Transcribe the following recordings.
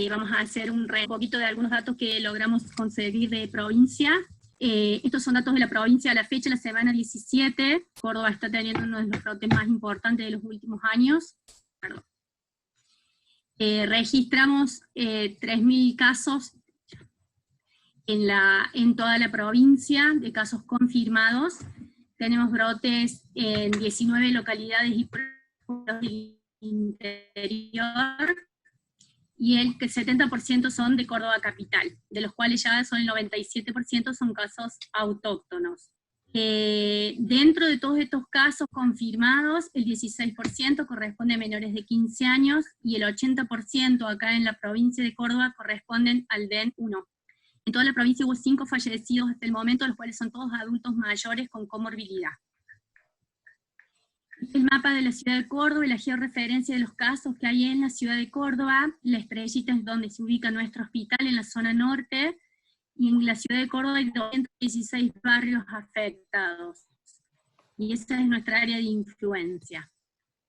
Vamos a hacer un poquito de algunos datos que logramos conseguir de provincia. Estos son datos de la provincia a la fecha, la semana 17. Córdoba está teniendo uno de los brotes más importantes de los últimos años. Registramos 3.000 casos en toda la provincia de casos confirmados. Tenemos brotes en 19 localidades y pueblos del interior, y el 70% son de Córdoba capital, de los cuales ya son el 97% son casos autóctonos. Dentro de todos estos casos confirmados, el 16% corresponde a menores de 15 años, y el 80% acá en la provincia de Córdoba corresponden al DEN 1. En toda la provincia hubo 5 fallecidos hasta el momento, los cuales son todos adultos mayores con comorbilidad. El mapa de la ciudad de Córdoba y la georreferencia de los casos que hay en la ciudad de Córdoba. La estrellita es donde se ubica nuestro hospital, en la zona norte, y en la ciudad de Córdoba hay 216 barrios afectados. Y esa es nuestra área de influencia.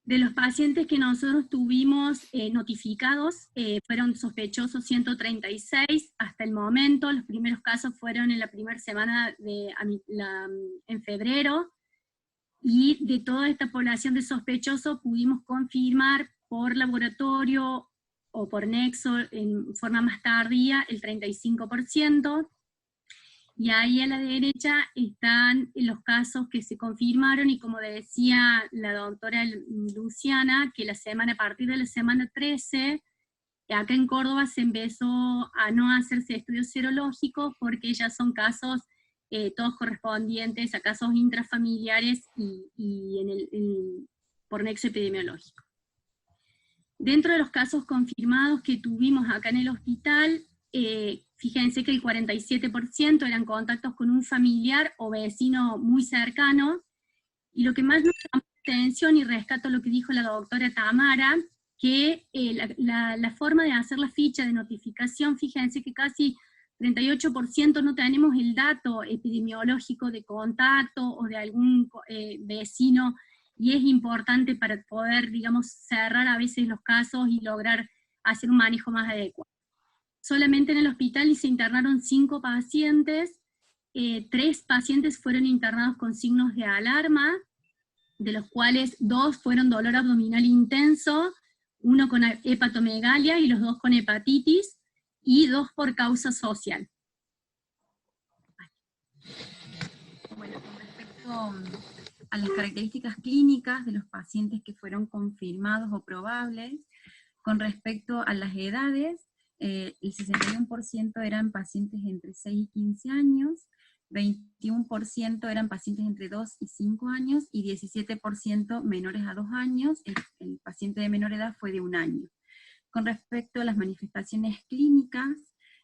De los pacientes que nosotros tuvimos notificados, fueron sospechosos 136 hasta el momento. Los primeros casos fueron en la primera semana en febrero, y de toda esta población de sospechosos pudimos confirmar por laboratorio o por nexo en forma más tardía el 35%, y ahí a la derecha están los casos que se confirmaron, y como decía la doctora Luciana, que a partir de la semana 13, acá en Córdoba se empezó a no hacerse estudios serológicos, porque ya son casos todos correspondientes a casos intrafamiliares y por nexo epidemiológico. Dentro de los casos confirmados que tuvimos acá en el hospital, fíjense que el 47% eran contactos con un familiar o vecino muy cercano, y lo que más nos llamó la atención, y rescato lo que dijo la doctora Tamara, que la forma de hacer la ficha de notificación, fíjense que casi 38% no tenemos el dato epidemiológico de contacto o de algún vecino, y es importante para poder, digamos, cerrar a veces los casos y lograr hacer un manejo más adecuado. Solamente en el hospital se internaron 5 pacientes, 3 pacientes fueron internados con signos de alarma, de los cuales 2 fueron dolor abdominal intenso, 1 con hepatomegalia y los 2 con hepatitis, y 2 por causa social. Bueno, con respecto a las características clínicas de los pacientes que fueron confirmados o probables, con respecto a las edades, el 61% eran pacientes entre 6 y 15 años, 21% eran pacientes entre 2 y 5 años, y 17% menores a 2 años, el paciente de menor edad fue de 1 año. Con respecto a las manifestaciones clínicas,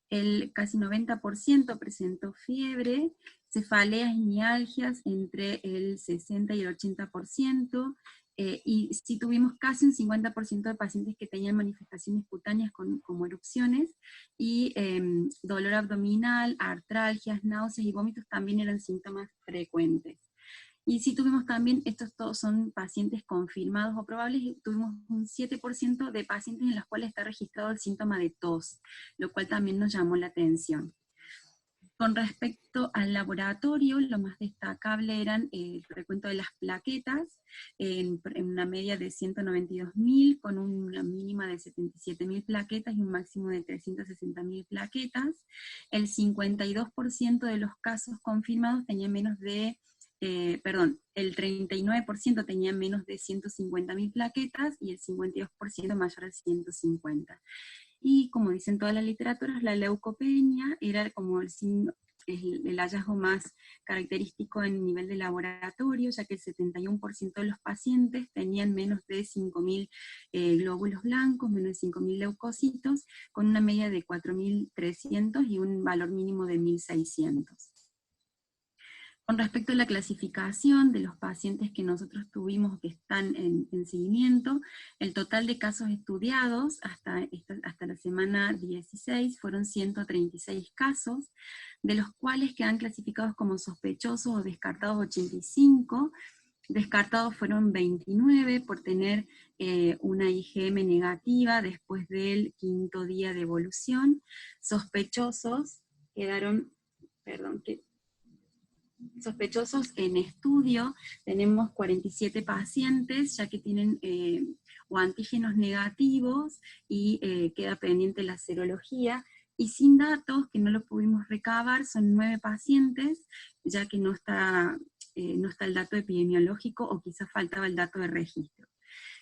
el casi 90% presentó fiebre, cefaleas y mialgias entre el 60 y el 80%, y sí tuvimos casi un 50% de pacientes que tenían manifestaciones cutáneas como erupciones, y dolor abdominal, artralgias, náuseas y vómitos también eran síntomas frecuentes. Y sí tuvimos también, estos todos son pacientes confirmados o probables, y tuvimos un 7% de pacientes en los cuales está registrado el síntoma de tos, lo cual también nos llamó la atención. Con respecto al laboratorio, lo más destacable eran el recuento de las plaquetas, en una media de 192.000, con una mínima de 77.000 plaquetas y un máximo de 360.000 plaquetas. El 52% de los casos confirmados tenían menos de el 39% tenía menos de 150.000 plaquetas, y el 52% mayor a 150. Y como dicen todas las literaturas, la leucopenia era como el hallazgo más característico en nivel de laboratorio, ya que el 71% de los pacientes tenían menos de 5.000 glóbulos blancos, menos de 5.000 leucocitos, con una media de 4.300 y un valor mínimo de 1.600. Con respecto a la clasificación de los pacientes que nosotros tuvimos que están en seguimiento, el total de casos estudiados hasta la semana 16 fueron 136 casos, de los cuales quedan clasificados como sospechosos o descartados 85, Descartados fueron 29 por tener una IgM negativa después del 5.º día de evolución. Sospechosos quedaron, sospechosos en estudio, tenemos 47 pacientes, ya que tienen o antígenos negativos y queda pendiente la serología, y sin datos, que no lo pudimos recabar, son 9 pacientes, ya que no está el dato epidemiológico, o quizás faltaba el dato de registro.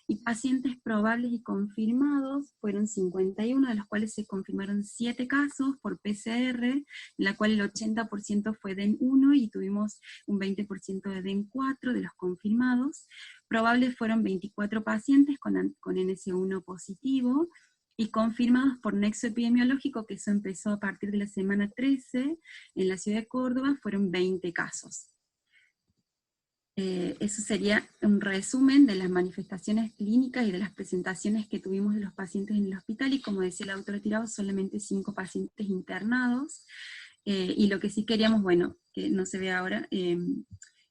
Y pacientes probables y confirmados fueron 51, de los cuales se confirmaron 7 casos por PCR, en la cual el 80% fue DEN1 y tuvimos un 20% de DEN4 de los confirmados. Probables fueron 24 pacientes con NS1 positivo, y confirmados por nexo epidemiológico, que eso empezó a partir de la semana 13, en la ciudad de Córdoba, fueron 20 casos. Eso sería un resumen de las manifestaciones clínicas y de las presentaciones que tuvimos de los pacientes en el hospital, y como decía el autor retirado, solamente 5 pacientes internados, y lo que sí queríamos, bueno, que no se ve ahora,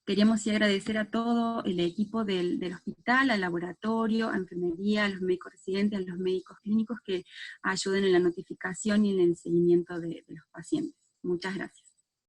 queríamos sí agradecer a todo el equipo del hospital, al laboratorio, a enfermería, a los médicos residentes, a los médicos clínicos que ayuden en la notificación y en el seguimiento de los pacientes. Muchas gracias.